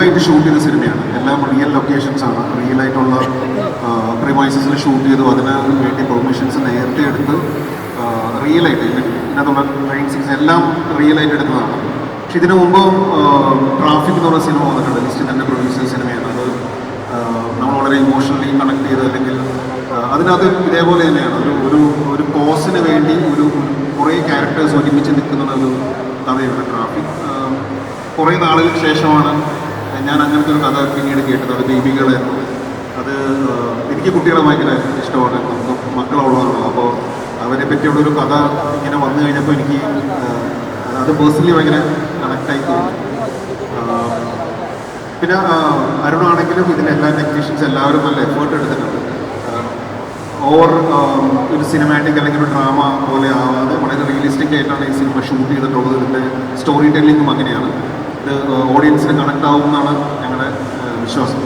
ആയിട്ട് ഷൂട്ട് ചെയ്ത സിനിമയാണ്. എല്ലാം റിയൽ ലൊക്കേഷൻസ് ആണ്, റിയൽ ആയിട്ടുള്ള പ്രിമൈസസിൽ ഷൂട്ട് ചെയ്തു. അതിന് വേണ്ടി പെർമിഷൻസ് നേരത്തെ എടുത്ത് റിയൽ ആയിട്ട് ഇതിനകത്തുള്ള ട്രെയിൻ സീൻസ് എല്ലാം റിയൽ ആയിട്ട് എടുത്തതാണ്. പക്ഷെ ഇതിനു മുമ്പ് ട്രാഫിക് എന്ന് പറഞ്ഞ സിനിമ വന്നിട്ടുണ്ട്. ലിസ്റ്റ് തന്നെ പ്രൊഡ്യൂസ് ചെയ്ത സിനിമയാണ്. അത് നമ്മൾ വളരെ ഇമോഷണലി കണക്ട് ചെയ്ത്, അല്ലെങ്കിൽ അതിനകത്ത് ഇതേപോലെ തന്നെയാണ് ഒരു കോസിന് വേണ്ടി കുറേ ക്യാരക്ടേഴ്സ് ഒരുമിച്ച് നിൽക്കുന്ന ഒരു കഥയാണ് ട്രാഫിക്. കുറേ നാളുകൾക്ക് ശേഷമാണ് ഞാൻ അങ്ങനത്തെ ഒരു കഥ പിന്നീട് കേട്ടത്. അത് ദീപികകളായിരുന്നു. അത് എനിക്ക് കുട്ടികളെ ഭയങ്കര ഇഷ്ടമാണ്, നമുക്ക് മക്കളുള്ളതാണ്. അപ്പോൾ അവരെ പറ്റിയുള്ളൊരു കഥ ഇങ്ങനെ വന്നു കഴിഞ്ഞപ്പോൾ എനിക്ക് അത് പേഴ്സണലി ഭയങ്കര കണക്റ്റായി തോന്നി. പിന്നെ അരുണാണെങ്കിലും ഇതിലെല്ലാ ടെക്നീഷ്യൻസ് എല്ലാവരും നല്ല എഫേർട്ട് എടുത്തിട്ടുണ്ട്. ഓവർ ഒരു സിനിമാറ്റിക് അല്ലെങ്കിൽ ഒരു ഡ്രാമ പോലെ ആവാതെ വളരെ റിയലിസ്റ്റിക് ആയിട്ടാണ് ഈ സിനിമ ഷൂട്ട് ചെയ്തിട്ടുള്ളത്. ഇതിൻ്റെ സ്റ്റോറി ടെല്ലിങ്ങും അങ്ങനെയാണ്. ഇത് ഓഡിയൻസിന് കണക്ട് ആവും എന്നാണ് ഞങ്ങളുടെ വിശ്വാസം.